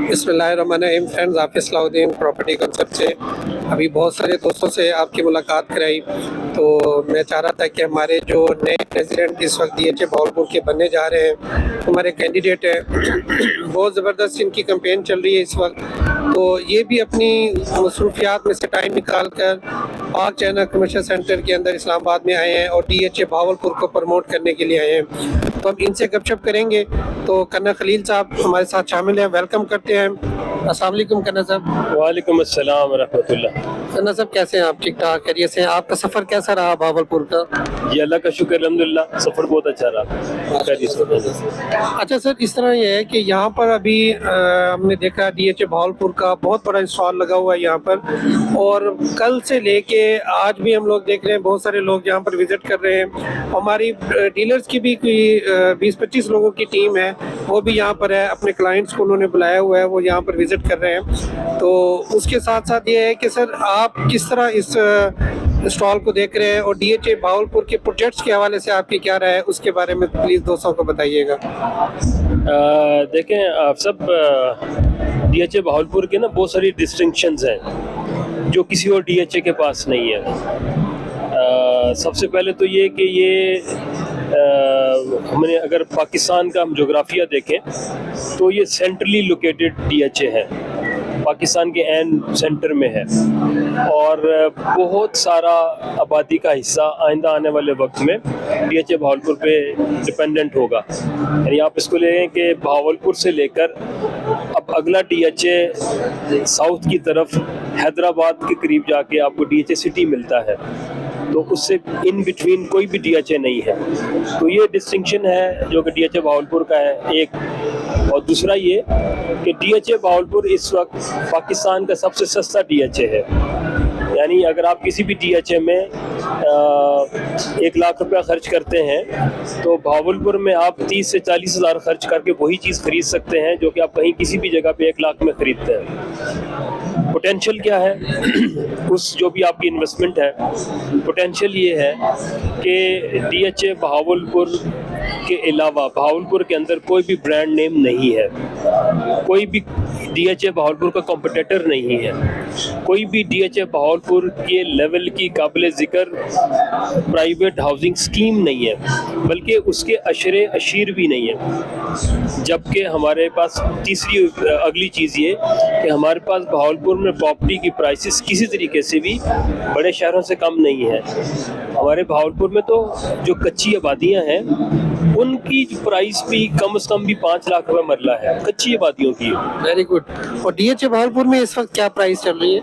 بسم اللہ الرحمن الرحیم. فرینڈز، حافظ صلاح الدین پراپرٹی کنسپٹ سے ابھی بہت سارے دوستوں سے آپ کی ملاقات کرائی، تو میں چاہ رہا تھا کہ ہمارے جو نئے پریزیڈنٹ اس وقت DHA بھاولپور کے بننے جا رہے ہیں، ہمارے کینڈیڈیٹ ہیں، بہت زبردست ان کی کمپین چل رہی ہے اس وقت. تو یہ بھی اپنی مصروفیات میں سے ٹائم نکال کر پاک چینل کمرشل سینٹر کے اندر اسلام آباد میں آئے ہیں اور DHA بھاولپور کو پروموٹ کرنے کے لیے آئے ہیں. تو ہم ان سے گپ شپ کریں گے. تو کنہ خلیل صاحب ہمارے ساتھ شامل ہیں، ویلکم کرتے ہیں. السلام علیکم کنہ صاحب. وعلیکم السلام ورحمۃ اللہ. کنہ صاحب کیسے ہیں آپ؟ ٹھیک ٹھاک خیریت سے ہیں؟ آپ کا سفر کیسا رہا بھاولپور کا؟ جی اللہ کا شکر الحمدللہ، سفر بہت اچھا رہا. اچھا سر، اس طرح یہ ہے کہ یہاں پر ابھی ہم نے دیکھا DHA بھاولپور کا بہت بڑا اسٹال لگا ہوا ہے یہاں پر، اور کل سے لے کے آج بھی ہم لوگ دیکھ رہے ہیں بہت سارے لوگ یہاں پر وزٹ کر رہے ہیں. ہماری ڈیلرز کی بھی کوئی 20-25 لوگوں کی ٹیم ہے، وہ بھی یہاں پر ہے. اپنے کلائنٹس کو انہوں نے بلایا ہوا ہے، وہ یہاں پر وزٹ کر رہے ہیں. تو اس کے ساتھ ساتھ یہ ہے کہ سر آپ کس طرح اس اسٹال کو دیکھ رہے ہیں، اور DHA بھاولپور کے پروجیکٹس کے حوالے سے آپ کی کیا رائے ہے، اس کے بارے میں پلیز دوستوں کو بتائیے گا. دیکھیں آپ سب، DHA بھاولپور کے نا بہت ساری ڈسٹنکشنز ہیں جو کسی اور DHA کے پاس نہیں ہے. سب سے پہلے تو یہ کہ یہ ہم نے اگر پاکستان کا ہم جغرافیہ دیکھیں تو یہ سینٹرلی لوکیٹڈ DHA ہے، پاکستان کے عین سینٹر میں ہے، اور بہت سارا آبادی کا حصہ آئندہ آنے والے وقت میں DHA بھاولپور پہ ڈپینڈنٹ ہوگا. یعنی آپ اس کو لیں کہ بھاولپور سے لے کر اب اگلا DHA ساؤتھ کی طرف حیدرآباد کے قریب جا کے آپ کو DHA سٹی ملتا ہے، تو اس سے ان بٹوین کوئی بھی DHA نہیں ہے. تو یہ ڈسٹنکشن ہے جو کہ DHA بھاولپور کا ہے ایک. اور دوسرا یہ کہ DHA بھاولپور اس وقت پاکستان کا سب سے سستا DHA ہے. یعنی اگر آپ کسی بھی DHA میں 1 لاکھ روپیہ خرچ کرتے ہیں تو بھاولپور میں آپ 30 سے 40 ہزار خرچ کر کے وہی چیز خرید سکتے ہیں جو کہ آپ کہیں کسی بھی جگہ پہ 1 لاکھ میں خریدتے ہیں. پوٹینشیل کیا ہے اس جو بھی آپ کی انویسٹمنٹ ہے؟ پوٹینشیل یہ ہے کہ DHA بھاولپور کے علاوہ بھاولپور کے اندر کوئی بھی برانڈ نیم نہیں ہے، کوئی بھی DHA بھاولپور کا کمپٹیٹر نہیں ہے، کوئی بھی DHA بھاولپور کے لیول کی قابل ذکر پرائیویٹ ہاؤسنگ اسکیم نہیں ہے، بلکہ اس کے عشرے اشیر بھی نہیں ہے. جبکہ ہمارے پاس تیسری اگلی چیز یہ کہ ہمارے پاس بھاولپور میں پراپرٹی کی پرائسز کسی طریقے سے بھی بڑے شہروں سے کم نہیں ہے. ہمارے بھاولپور میں تو جو کچی آبادیاں ہیں ان کی پرائس بھی کم از کم بھی 5 لاکھ روپے مرلہ ہے، کچی آبادیوں کی. Very good. اور DHA بھاولپور میں اس وقت کیا پرائس چل رہی ہے؟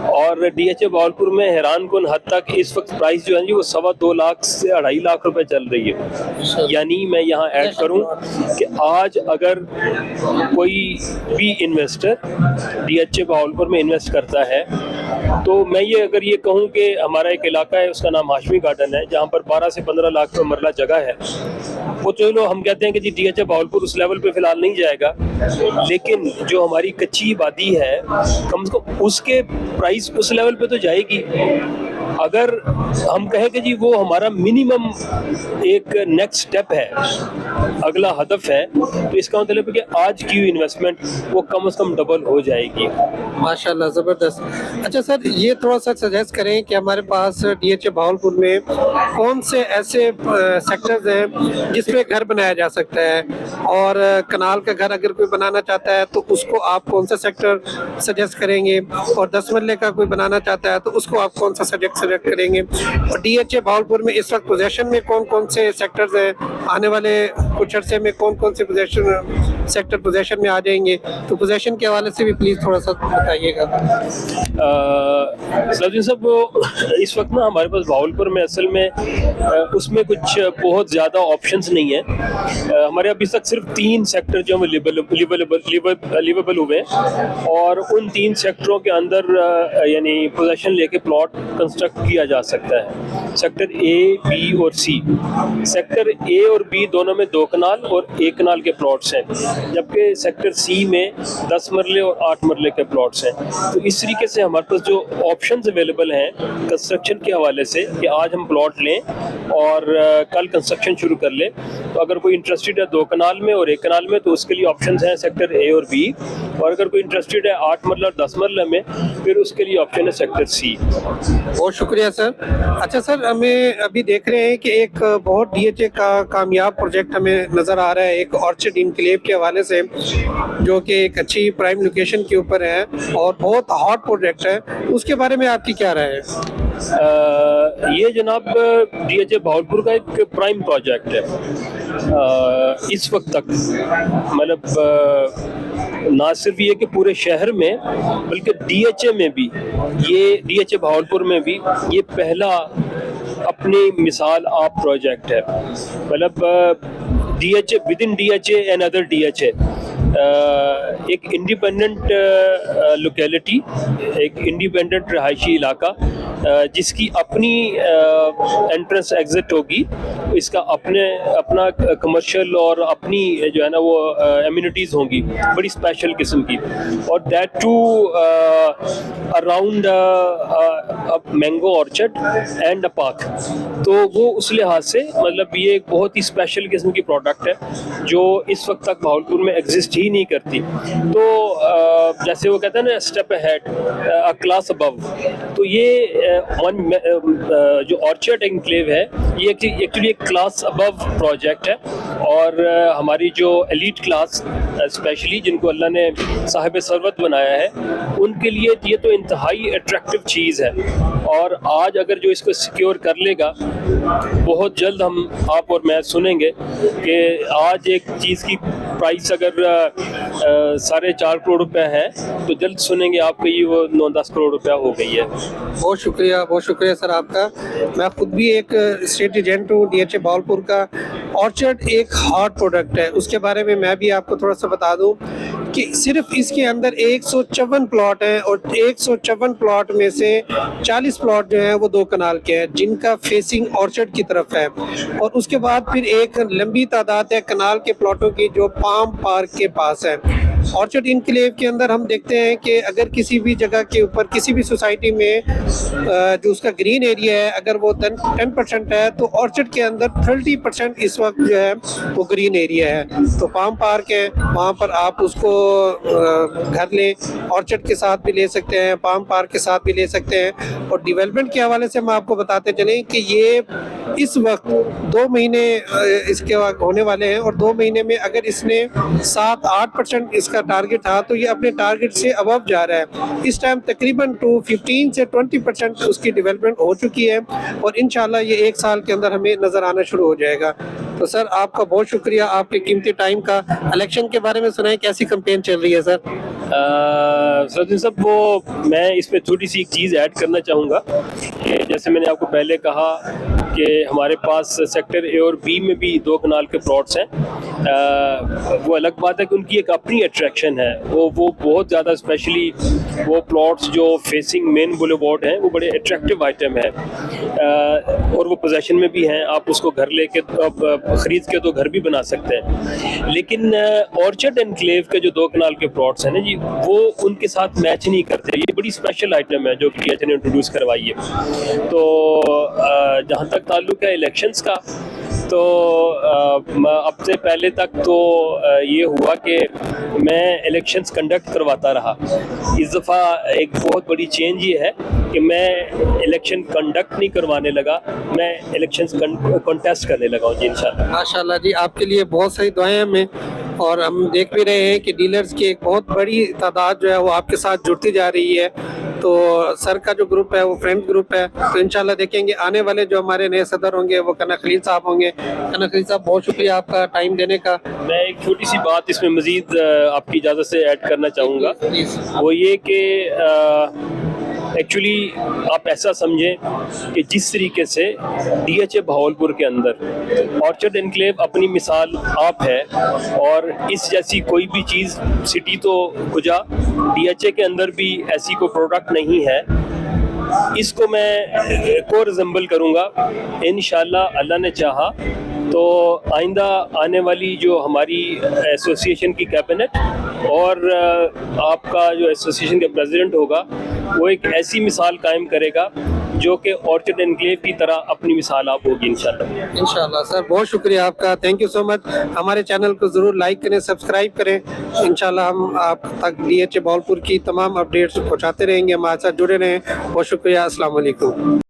اور DHA بھاولپور میں حیران کن حد تک اس وقت پرائس جو ہے جی وہ 2.25 لاکھ سے 2.5 لاکھ روپے چل رہی ہے. یعنی میں یہاں ایڈ کروں کہ آج اگر کوئی بھی انویسٹر DHA بھاولپور میں انویسٹ کرتا ہے تو میں یہ اگر یہ کہوں کہ ہمارا ایک علاقہ ہے اس کا نام ہاشمی گارڈن ہے جہاں پر 12 سے 15 لاکھ روپے مرلہ جگہ ہے. وہ چلو ہم کہتے ہیں کہ جی DHA بھاولپور اس لیول پہ فی الحال نہیں جائے گا، لیکن جو ہماری کچی آبادی ہے کم از کم اس کے پرائس اس لیول پہ تو جائے گی. اگر ہم کہیں کہ جی وہ ہمارا منیمم ایک نیکسٹ سٹیپ ہے، اگلا ہدف ہے، تو اس کا مطلب ہے کہ آج کی انویسٹمنٹ وہ کم از کم ڈبل ہو جائے گی. ماشاءاللہ، زبردست. اچھا سر، یہ تھوڑا سا سجیسٹ کریں کہ ہمارے پاس DHA بھاولپور میں کون سے ایسے سیکٹرز ہیں جس پہ گھر بنایا جا سکتا ہے، اور کنال کا گھر اگر کوئی بنانا چاہتا ہے تو اس کو آپ کون سا سیکٹر سجیسٹ کریں گے، اور 10 مرلے کا کوئی بنانا چاہتا ہے تو اس کو آپ کون سا سجیسٹ کریں گے، اور DHA بھاولپور میں اس وقت پوزیشن میں کون کون سے سیکٹرز ہیں، آنے والے کچھ عرصے میں کون کون سے سیکٹر پوزیشن میں آ جائیں گے؟ تو پوزیشن کے حوالے سے بھی پلیز تھوڑا سا بتائیے گا. سلجین صاحب، اس وقت نا ہمارے پاس بھاولپور میں اصل میں اس میں کچھ بہت زیادہ آپشنز نہیں ہیں. ہمارے ابھی تک صرف 3 سیکٹر جو ہیں لیویبل ہوئے ہیں، اور ان 3 سیکٹروں کے اندر یعنی پوزیشن لے کے پلاٹ کنسٹرکٹ کیا جا سکتا ہے. सेक्टर ए, बी और सी। सेक्टर ए और बी दोनों में 2 कनाल और 1 कनाल के प्लॉट्स हैं, जबकि सेक्टर सी में 10 मरले और 8 मरले के प्लॉट्स हैं। तो इस तरीके से हमारे पास जो ऑप्शंस अवेलेबल हैं कंस्ट्रक्शन के हवाले से कि आज हम प्लॉट लें और कल कंस्ट्रक्शन शुरू कर लें, तो अगर कोई इंटरेस्टेड है 2 कनाल में और 1 कनाल में तो उसके लिए ऑप्शंस हैं सेक्टर ए और बी, और अगर कोई इंटरेस्टेड है 8 मरला और 10 मरला में फिर उसके लिए ऑप्शन है सेक्टर सी। बहुत शुक्रिया सर। अच्छा सर, हमें अभी देख रहे हैं कि एक बहुत डीएचए का कामयाब प्रोजेक्ट हमें नज़र आ रहा है एक ऑर्चर्ड इनक्लेव के हवाले से, जो कि एक अच्छी प्राइम लोकेशन के ऊपर है और बहुत हॉट प्रोजेक्ट है, उसके बारे में आपकी क्या राय है? ये जनाब डीएचए भावलपुर का एक प्राइम प्रोजेक्ट है। इस वक्त तक मतलब ना सिर्फ ये कि पूरे शहर में बल्कि डीएचए में भी, ये डीएचए भावलपुर में भी ये पहला अपनी मिसाल आप प्रोजेक्ट है। मतलब DHA with in DHA and other DHA एक इंडिपेंडेंट लोकेलिटी, एक इंडिपेंडेंट रहायशी इलाका जिसकी अपनी एंट्रेंस एग्जिट होगी, इसका अपना कमर्शियल और अपनी जो है ना वो एम्यूनिटीज़ होंगी बड़ी स्पेशल किस्म की, और that too around mango orchard and a park. तो वो उस लिहाज से मतलब ये एक बहुत ही स्पेशल किस्म की प्रोडक्ट है जो इस वक्त तक भावलपुर में एग्जिस्ट ही नहीं करती। तो जैसे वो कहते हैं ना स्टेप अहेड, अ क्लास अबव, तो ये जो ऑर्चर्ड एनक्लेव है ये एक्चुअली एक क्लास अबव प्रोजेक्ट है, और हमारी जो एलीट क्लास स्पेशली जिनको अल्लाह ने साहिब सरवत बनाया है उनके लिए ये तो इंतहाई अट्रैक्टिव चीज़ है। और आज अगर जो इसको सिक्योर कर लेगा, बहुत जल्द आप और मैं सुनेंगे कि आज एक चीज़ की प्राइस अगर 4.5 करोड़ रुपया है तो जल्द सुनेंगे आपको ये वो 9-10 करोड़ रुपया हो गई है। बहुत शुक्रिया सर आपका। मैं खुद भी एक स्टेट एजेंट हूँ डीएचए भावलपुर का। ऑर्चर्ड एक हॉट प्रोडक्ट है, उसके बारे में मैं भी आपको थोड़ा सा बता दूँ कि सिर्फ इसके अंदर 154 प्लॉट हैं और 154 प्लॉट में से 40 प्लॉट जो हैं वो 2 कनाल के हैं जिनका फेसिंग ऑर्चर्ड की तरफ है, और उसके बाद फिर एक लंबी तादाद है कनाल के प्लॉटों की जो पाम पार्क के पास है। ऑर्चर्ड इनक्लेव के अंदर हम देखते हैं कि अगर किसी भी जगह के ऊपर किसी भी सोसाइटी में जो उसका ग्रीन एरिया है अगर वो 10% है तो ऑर्चर्ड के अंदर 30% इस वक्त जो है वो ग्रीन एरिया है। तो पाम पार्क है, वहाँ पर आप उसको घर लें, ऑर्चर्ड के साथ भी ले सकते हैं, पाम पार्क के साथ भी ले सकते हैं। और डेवलपमेंट के हवाले से हम आपको बताते चलें कि ये इस वक्त 2 महीने इसके होने वाले हैं, और 2 महीने में अगर इसने 7-8% इसका टारगेट था तो ये अपने टारगेट से अबव जा रहा है। इस टाइम तकरीबन 15 से 20% उसकी डेवलपमेंट हो चुकी है, और इंशाल्लाह ये 1 साल के अंदर हमें नज़र आना शुरू हो जाएगा। तो सर आपका बहुत शुक्रिया आपके कीमती टाइम का। इलेक्शन के बारे में सुनाएं, कैसी कैंपेन चल रही है सर? सचिन साहब, वो मैं इसमें थोड़ी सी एक चीज़ ऐड करना चाहूँगा कि जैसे मैंने आपको पहले कहा कि हमारे पास सेक्टर ए और बी में भी 2 कनाल के प्लॉट्स हैं। वो अलग बात है कि उनकी एक अपनी अट्रैक्शन है, वो बहुत ज़्यादा, स्पेशली वो प्लॉट्स जो फेसिंग मेन बुलेवार्ड हैं वो बड़े अट्रैक्टिव आइटम है, और वो पोजेशन में भी हैं, आप उसको घर लेके ख़रीद के तो घर भी बना सकते हैं। लेकिन ऑर्चर्ड एनक्लेव के जो 2 कनाल के प्लॉट्स हैं ना जी, वो उनके साथ मैच नहीं करते। ये बड़ी स्पेशल आइटम है जो डीएचए ने इंट्रोड्यूस करवाई है। तो जहाँ तक ताल्लुक है इलेक्शंस का, तो अब से पहले तक तो ये हुआ कि मैं इलेक्शंस कंडक्ट करवाता रहा। इस दफ़ा एक बहुत बड़ी चेंज ये है कि मैं इलेक्शन कंडक्ट नहीं करवाने लगा, मैं इलेक्शंस कॉन्टेस्ट करने लगा हूँ जी इंशाल्लाह। माशाल्लाह जी, आपके लिए बहुत सारी दुआएं हमें, और हम देख भी रहे हैं कि डीलर्स की एक बहुत बड़ी तादाद जो है वो आपके साथ जुड़ती जा रही है। तो सर का जो ग्रुप है वो फ्रेंड ग्रुप है, तो इंशाल्लाह देखेंगे आने वाले जो हमारे नए सदर होंगे वो कना खलील साहब होंगे। कना खलील साहब, बहुत शुक्रिया आपका टाइम देने का। मैं एक छोटी सी बात इसमें मज़ीद आपकी इजाज़त से ऐड करना चाहूँगा, वो ये कि एक्चुअली आप ऐसा समझें कि जिस तरीके से डीएचए भावलपुर के अंदर ऑर्चर्ड एनक्लेव अपनी मिसाल आप है, और इस जैसी कोई भी चीज़ सिटी तो कुजा डीएचए के अंदर भी ऐसी कोई प्रोडक्ट नहीं है इसको मैं को रिजेंबल करूँगा इंशाल्लाह, अल्लाह ने चाहा तो आइंदा आने वाली जो हमारी एसोसिएशन की कैबिनेट और आपका जो एसोसिएशन का प्रेसिडेंट होगा वो एक ऐसी मिसाल कायम करेगा जो कि ऑर्चर्ड एनक्लेव की तरह अपनी मिसाल आप होगी इंशाल्लाह। इंशाल्लाह सर, बहुत शुक्रिया आपका, थैंक यू सो मच। हमारे चैनल को ज़रूर लाइक करें, सब्सक्राइब करें। इंशाल्लाह हम आप तक DHA भावलपुर की तमाम अपडेट्स पहुंचाते रहेंगे, हमारे साथ जुड़े रहें। बहुत शुक्रिया, अस्सलाम वालेकुम।